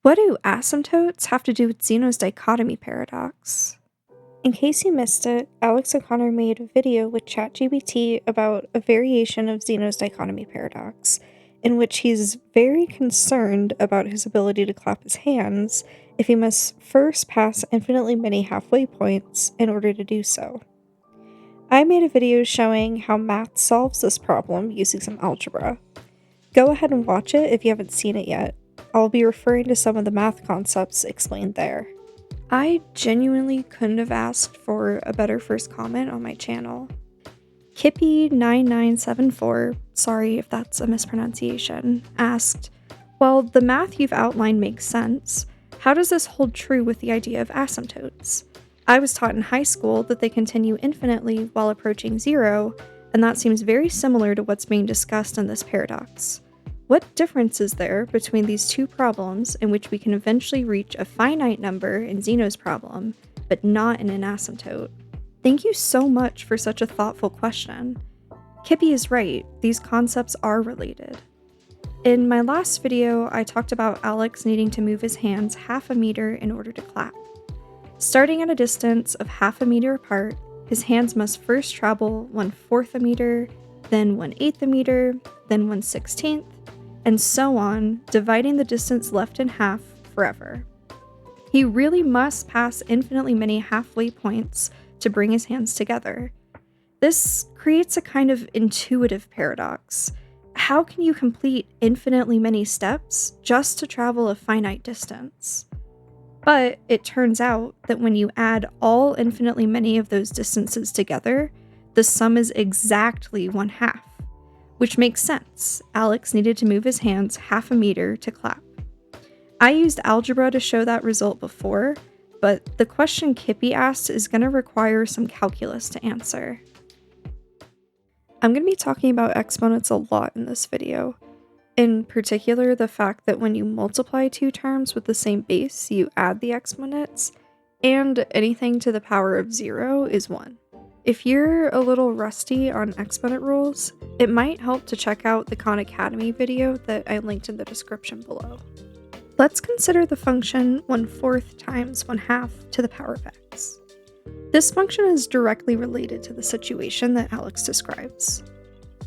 What do asymptotes have to do with Zeno's dichotomy paradox? In case you missed it, Alex O'Connor made a video with ChatGPT about a variation of Zeno's dichotomy paradox, in which he's very concerned about his ability to clap his hands if he must first pass infinitely many halfway points in order to do so. I made a video showing how math solves this problem using some algebra. Go ahead and watch it if you haven't seen it yet. I'll be referring to some of the math concepts explained there. I genuinely couldn't have asked for a better first comment on my channel. Kippy9974, sorry if that's a mispronunciation, asked, "Well, the math you've outlined makes sense. How does this hold true with the idea of asymptotes? I was taught in high school that they continue infinitely while approaching zero, and that seems very similar to what's being discussed in this paradox. What difference is there between these two problems in which we can eventually reach a finite number in Zeno's problem, but not in an asymptote?" Thank you so much for such a thoughtful question. Kippy is right, these concepts are related. In my last video, I talked about Alex needing to move his hands half a meter in order to clap. Starting at a distance of half a meter apart, his hands must first travel 1/4 a meter, then 1/8 a meter, then 1/16, and so on, dividing the distance left in half forever. He really must pass infinitely many halfway points to bring his hands together. This creates a kind of intuitive paradox. How can you complete infinitely many steps just to travel a finite distance? But it turns out that when you add all infinitely many of those distances together, the sum is exactly 1/2. Which makes sense. Alex needed to move his hands half a meter to clap. I used algebra to show that result before, but the question Kippy asked is going to require some calculus to answer. I'm going to be talking about exponents a lot in this video. In particular, the fact that when you multiply two terms with the same base, you add the exponents, and anything to the power of 0 is 1. If you're a little rusty on exponent rules, it might help to check out the Khan Academy video that I linked in the description below. Let's consider the function 1/4 times 1/2 to the power of x. This function is directly related to the situation that Alex describes.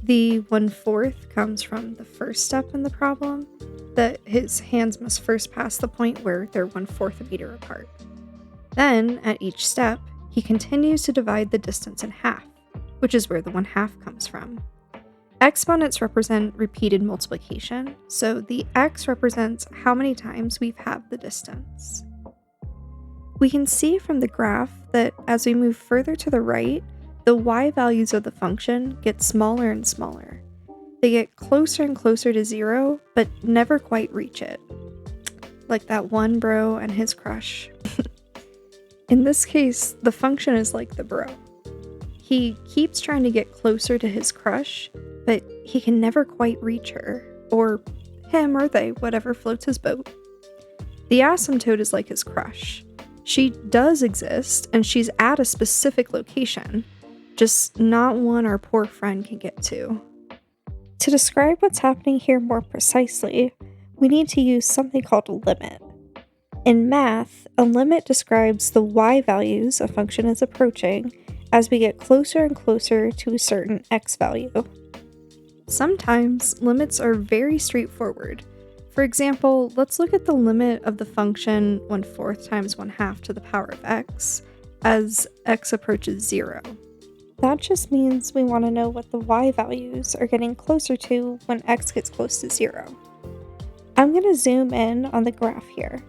The 1/4 comes from the first step in the problem, that his hands must first pass the point where they're 1/4 a meter apart. Then, at each step, he continues to divide the distance in half, which is where the 1/2 comes from. Exponents represent repeated multiplication, so the x represents how many times we've halved the distance. We can see from the graph that as we move further to the right, the y values of the function get smaller and smaller. They get closer and closer to 0, but never quite reach it. Like that one bro and his crush. In this case, the function is like the bro. He keeps trying to get closer to his crush, but he can never quite reach her, or him or they, whatever floats his boat. The asymptote is like his crush. She does exist, and she's at a specific location, just not one our poor friend can get to. To describe what's happening here more precisely, we need to use something called a limit. In math, a limit describes the y values a function is approaching as we get closer and closer to a certain x value. Sometimes, limits are very straightforward. For example, let's look at the limit of the function 1/4 times 1/2 to the power of x as x approaches 0. That just means we want to know what the y values are getting closer to when x gets close to 0. I'm going to zoom in on the graph here.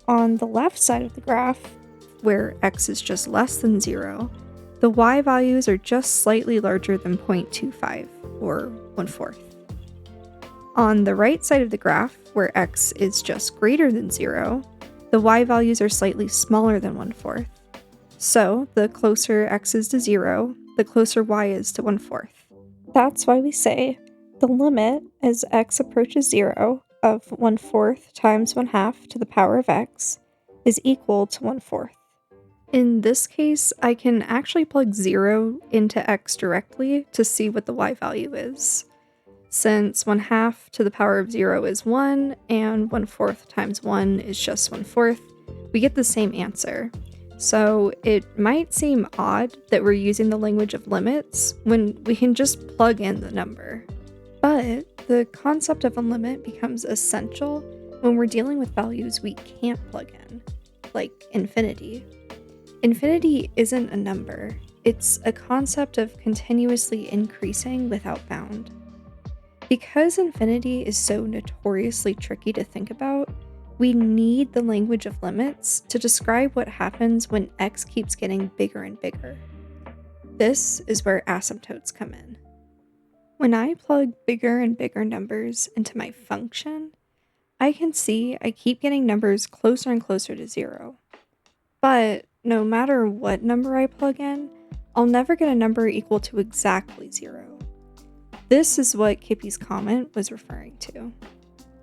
On the left side of the graph, where x is just less than 0, the y values are just slightly larger than 0.25, or 1/4. On the right side of the graph, where x is just greater than 0, the y values are slightly smaller than 1/4. So, the closer x is to 0, the closer y is to 1/4. That's why we say the limit as x approaches 0 of 1/4 times 1/2 to the power of x is equal to 1/4. In this case, I can actually plug 0 into x directly to see what the y value is. Since 1/2 to the power of 0 is 1, and 1/4 times 1 is just 1/4, we get the same answer. So it might seem odd that we're using the language of limits when we can just plug in the number. But the concept of a limit becomes essential when we're dealing with values we can't plug in, like infinity. Infinity isn't a number, it's a concept of continuously increasing without bound. Because infinity is so notoriously tricky to think about, we need the language of limits to describe what happens when x keeps getting bigger and bigger. This is where asymptotes come in. When I plug bigger and bigger numbers into my function, I can see I keep getting numbers closer and closer to 0. But no matter what number I plug in, I'll never get a number equal to exactly 0. This is what Kippy's comment was referring to.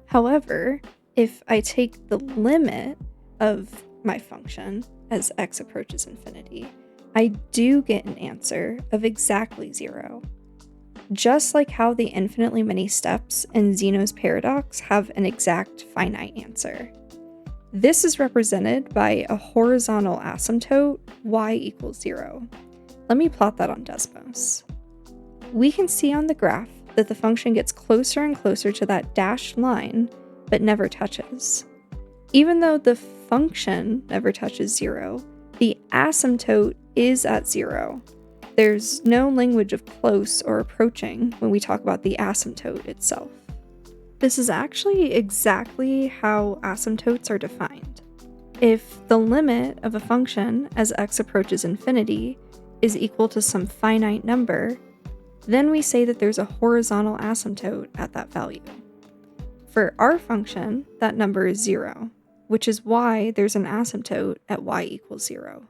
However, if I take the limit of my function as x approaches infinity, I do get an answer of exactly 0. Just like how the infinitely many steps in Zeno's paradox have an exact finite answer. This is represented by a horizontal asymptote, y equals 0. Let me plot that on Desmos. We can see on the graph that the function gets closer and closer to that dashed line, but never touches. Even though the function never touches 0, the asymptote is at 0. There's no language of close or approaching when we talk about the asymptote itself. This is actually exactly how asymptotes are defined. If the limit of a function as x approaches infinity is equal to some finite number, then we say that there's a horizontal asymptote at that value. For our function, that number is 0, which is why there's an asymptote at y equals 0.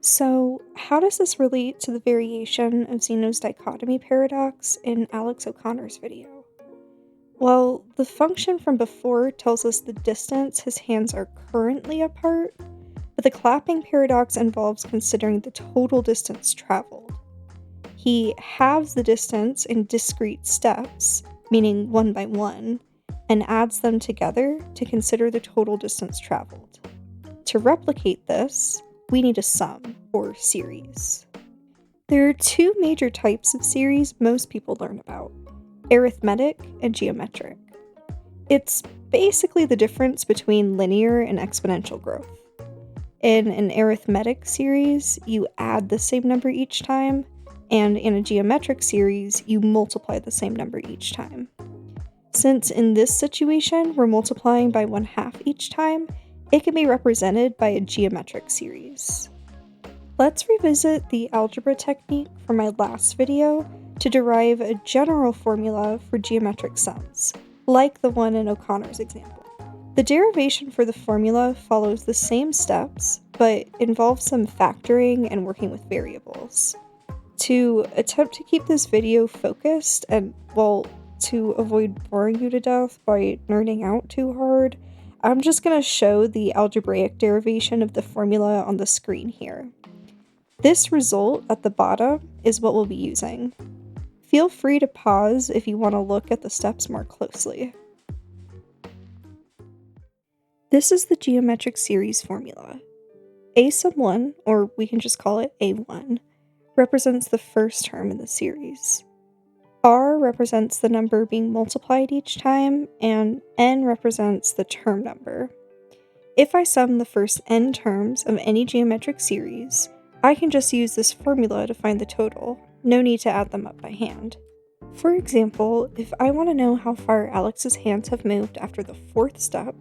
So, how does this relate to the variation of Zeno's dichotomy paradox in Alex O'Connor's video? Well, the function from before tells us the distance his hands are currently apart, but the clapping paradox involves considering the total distance traveled. He halves the distance in discrete steps, meaning 1 by 1, and adds them together to consider the total distance traveled. To replicate this, we need a sum, or series. There are two major types of series most people learn about: arithmetic and geometric. It's basically the difference between linear and exponential growth. In an arithmetic series, you add the same number each time, and in a geometric series, you multiply the same number each time. Since in this situation, we're multiplying by 1/2 each time, it can be represented by a geometric series. Let's revisit the algebra technique from my last video to derive a general formula for geometric sums, like the one in O'Connor's example. The derivation for the formula follows the same steps, but involves some factoring and working with variables. To attempt to keep this video focused and, well, to avoid boring you to death by nerding out too hard, I'm just going to show the algebraic derivation of the formula on the screen here. This result at the bottom is what we'll be using. Feel free to pause if you want to look at the steps more closely. This is the geometric series formula. A sum 1, or we can just call it A1, represents the first term in the series. R represents the number being multiplied each time, and N represents the term number. If I sum the first n terms of any geometric series, I can just use this formula to find the total, no need to add them up by hand. For example, if I want to know how far Alex's hands have moved after the 4th step,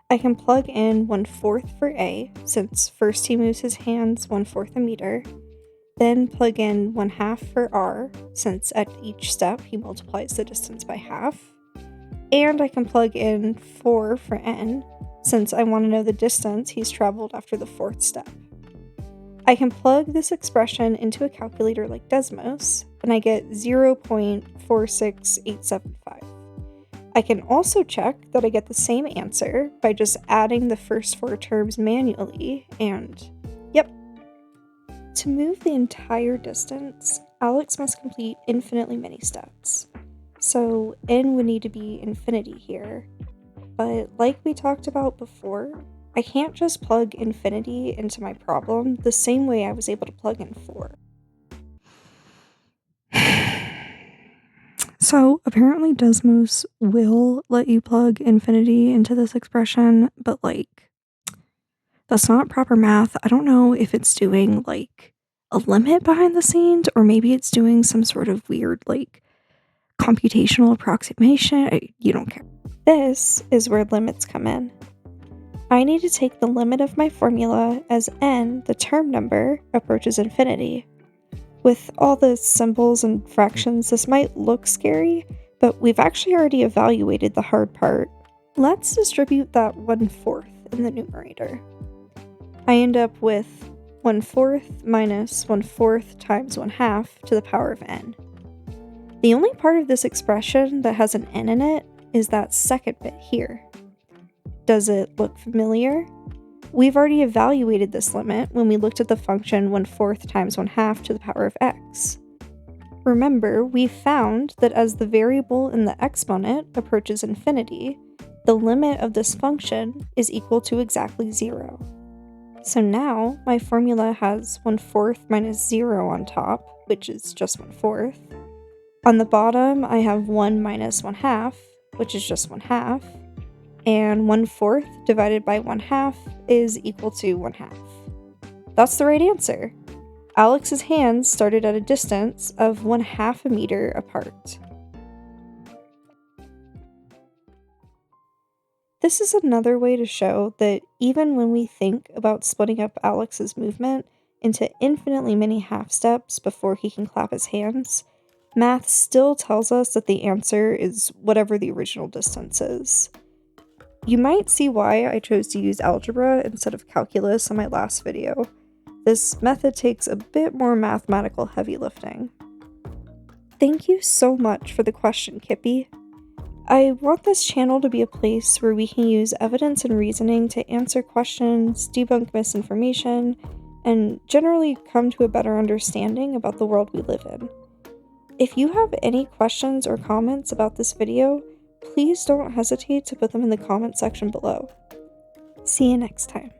I can plug in 1/4 for A, since first he moves his hands 1/4 a meter, then plug in 1/2 for R, since at each step he multiplies the distance by half, and I can plug in 4 for N, since I want to know the distance he's traveled after the 4th step. I can plug this expression into a calculator like Desmos, and I get 0.46875. I can also check that I get the same answer by just adding the first 4 terms manually, and yep. To move the entire distance, Alex must complete infinitely many steps. So n would need to be infinity here. But like we talked about before, I can't just plug infinity into my problem the same way I was able to plug in 4. So apparently Desmos will let you plug infinity into this expression, but that's not proper math. I don't know if it's doing a limit behind the scenes, or maybe it's doing some sort of weird computational approximation. You don't care. This is where limits come in. I need to take the limit of my formula as n, the term number, approaches infinity. With all the symbols and fractions, this might look scary, but we've actually already evaluated the hard part. Let's distribute that 1/4 in the numerator. I end up with 1/4 minus 1/4 times 1/2 to the power of n. The only part of this expression that has an n in it is that second bit here. Does it look familiar? We've already evaluated this limit when we looked at the function 1/4 times 1/2 to the power of x. Remember, we found that as the variable in the exponent approaches infinity, the limit of this function is equal to exactly 0. So now my formula has 1/4 minus 0 on top, which is just 1/4. On the bottom, I have 1 minus 1/2, which is just 1/2. And 1/4 divided by 1/2 is equal to 1/2. That's the right answer. Alex's hands started at a distance of 1/2 a meter apart. This is another way to show that even when we think about splitting up Alex's movement into infinitely many half steps before he can clap his hands, math still tells us that the answer is whatever the original distance is. You might see why I chose to use algebra instead of calculus in my last video. This method takes a bit more mathematical heavy lifting. Thank you so much for the question, Kippy. I want this channel to be a place where we can use evidence and reasoning to answer questions, debunk misinformation, and generally come to a better understanding about the world we live in. If you have any questions or comments about this video, please don't hesitate to put them in the comment section below. See you next time.